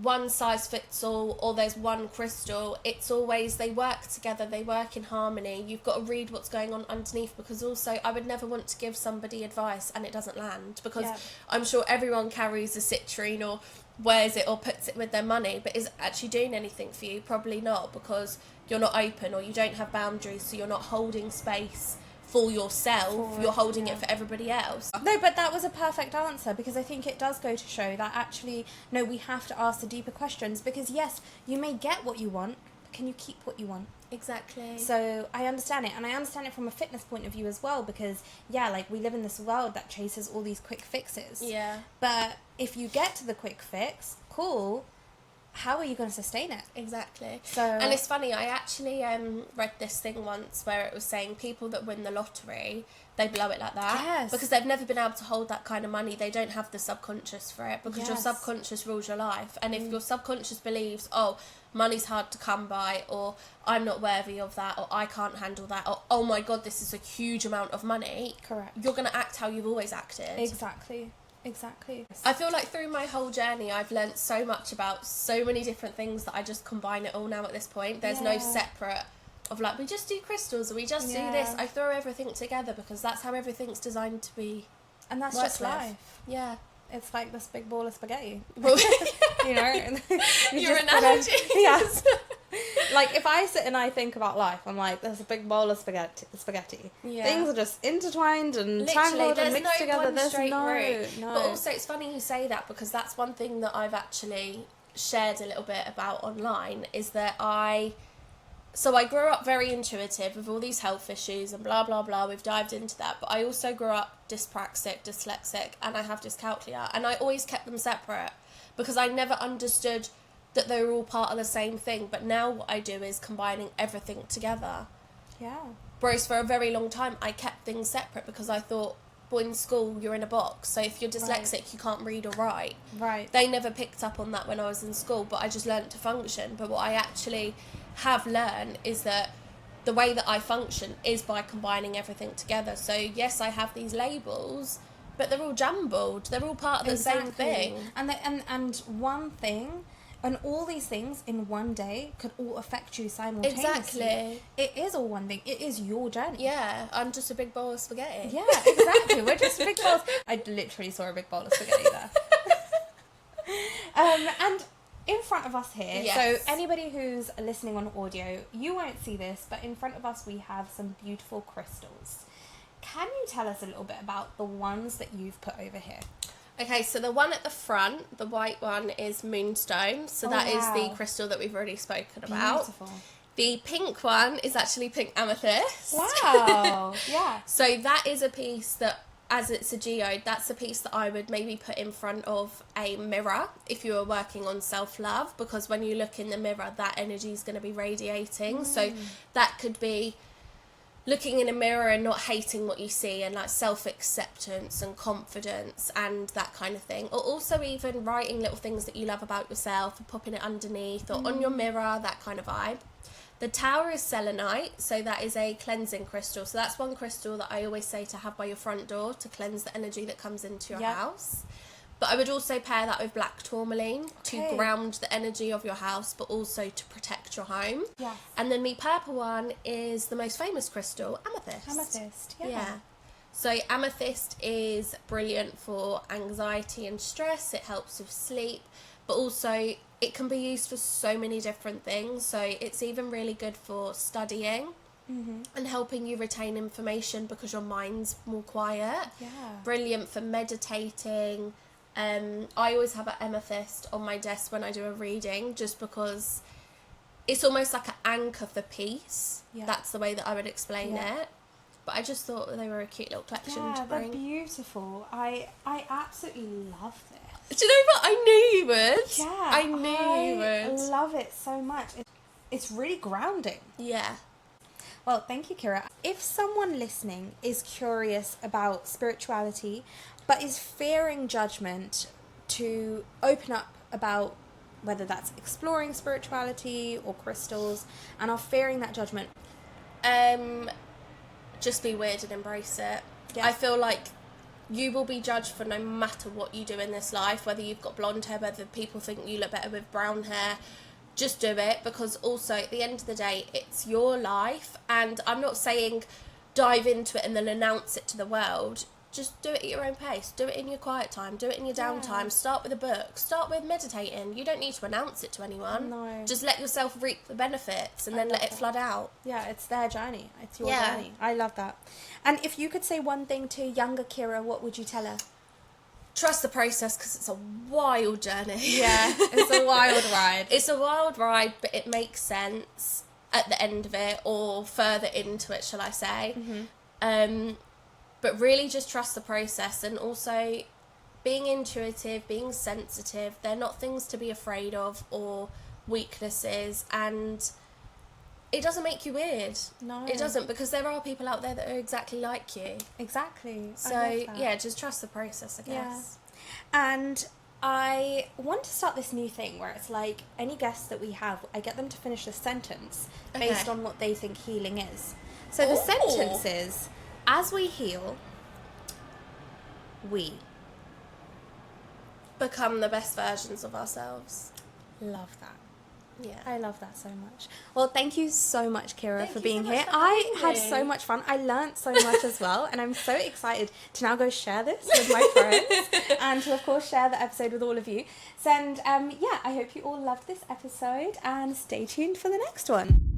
one size fits all or there's one crystal. It's always they work together, they work in harmony. You've got to read what's going on underneath because also I would never want to give somebody advice and it doesn't land because I'm sure everyone carries a citrine or wears it or puts it with their money, but is it actually doing anything for you? Probably not because you're not open or you don't have boundaries, so you're not holding space for yourself, you're holding it for everybody else. No, but that was a perfect answer because I think it does go to show that actually, no, we have to ask the deeper questions because yes, you may get what you want, but can you keep what you want? Exactly. So I understand it, and I understand it from a fitness point of view as well because, yeah, like we live in this world that chases all these quick fixes. Yeah. But if you get to the quick fix, cool, how are you going to sustain it? Exactly. So, and it's funny, I actually read this thing once where it was saying people that win the lottery, they blow it like that. Yes. Because they've never been able to hold that kind of money. They don't have the subconscious for it, because your Yes. subconscious rules your life. And if your subconscious believes, oh, money's hard to come by, or I'm not worthy of that, or I can't handle that, or oh my God, this is a huge amount of money. Correct. You're going to act how you've always acted. Exactly. I feel like through my whole journey, I've learnt so much about so many different things that I just combine it all now at this point. There's no separate of like, we just do crystals, or we just do this. I throw everything together because that's how everything's designed to be. And that's just life. Yeah. It's like this big ball of spaghetti. Well, you know? Your analogy. Yes. Like, if I sit and I think about life, I'm like, there's a big bowl of spaghetti. Yeah. Things are just intertwined and Literally, tangled and mixed together. One There's straight route. no. But also, it's funny you say that, because that's one thing that I've actually shared a little bit about online, is that I grew up very intuitive with all these health issues and blah, blah, blah. We've dived into that. But I also grew up dyspraxic, dyslexic, and I have dyscalculia. And I always kept them separate because I never understood that they were all part of the same thing. But now what I do is combining everything together. Yeah. Whereas for a very long time, I kept things separate because I thought, well, in school, you're in a box. So if you're dyslexic, you can't read or write. Right. They never picked up on that when I was in school, but I just learned to function. But what I actually have learned is that the way that I function is by combining everything together. So yes, I have these labels, but they're all jumbled. They're all part of the same thing. And one thing, and all these things in one day could all affect you simultaneously. Exactly. It is all one thing. It is your journey. Yeah, I'm just a big bowl of spaghetti. Yeah, exactly. We're just big bowls. I literally saw a big bowl of spaghetti there. And in front of us here, Yes. so anybody who's listening on audio, you won't see this, but in front of us we have some beautiful crystals. Can you tell us a little bit about the ones that you've put over here? Okay, so the one at the front, the white one, is Moonstone. So that is the crystal that we've already spoken about. Beautiful. The pink one is actually pink amethyst. Wow. Yeah. So that is a piece that, as it's a geode, that's a piece that I would maybe put in front of a mirror if you were working on self-love, because when you look in the mirror, that energy is going to be radiating. So that could be looking in a mirror and not hating what you see, and like self-acceptance and confidence and that kind of thing. Or also even writing little things that you love about yourself and popping it underneath or on your mirror, that kind of vibe. The tower is selenite, so that is a cleansing crystal. So that's one crystal that I always say to have by your front door to cleanse the energy that comes into your house. But I would also pair that with black tourmaline to ground the energy of your house, but also to protect your home. Yes. And then the purple one is the most famous crystal, amethyst. Amethyst, yeah. So amethyst is brilliant for anxiety and stress. It helps with sleep, but also it can be used for so many different things. So it's even really good for studying and helping you retain information because your mind's more quiet. Yeah. Brilliant for meditating. I always have an amethyst on my desk when I do a reading, just because it's almost like an anchor for peace. Yeah. That's the way that I would explain it. But I just thought they were a cute little collection to bring. They're beautiful. I absolutely love this. Do you know what? I knew you would. Yeah. I knew you would. I love it so much. It's really grounding. Yeah. Well, thank you, Kira. If someone listening is curious about spirituality, but is fearing judgment, to open up about whether that's exploring spirituality or crystals, and are fearing that judgment, just be weird and embrace it. Yeah. I feel like you will be judged for no matter what you do in this life, whether you've got blonde hair, whether people think you look better with brown hair. Just do it, because also at the end of the day, it's your life. And I'm not saying dive into it and then announce it to the world. Just do it at your own pace. Do it in your quiet time. Do it in your downtime. Start with a book. Start with meditating. You don't need to announce it to anyone. No. Just let yourself reap the benefits and then let it flood out. Yeah, it's their journey. It's your journey. I love that. And if you could say one thing to younger Kira, what would you tell her? Trust the process, because it's a wild journey. Yeah, it's a wild ride. It's a wild ride, but it makes sense at the end of it, or further into it, shall I say. But really just trust the process, and also being intuitive, being sensitive, they're not things to be afraid of or weaknesses, and it doesn't make you weird. No. It doesn't, because there are people out there that are exactly like you. Exactly. So, yeah, just trust the process, I guess. Yeah. And I want to start this new thing where it's like, any guests that we have, I get them to finish a sentence based on what they think healing is. So the sentence is, as we heal, we become the best versions of ourselves. love that. Yeah. I love that so much. Well, thank you so much, Kira, for being so much here. for I having had me. so much fun. I learnt so much as well, and I'm so excited to now go share this with my friends and to, of course, share the episode with all of you. So, and yeah, I hope you all loved this episode, and stay tuned for the next one.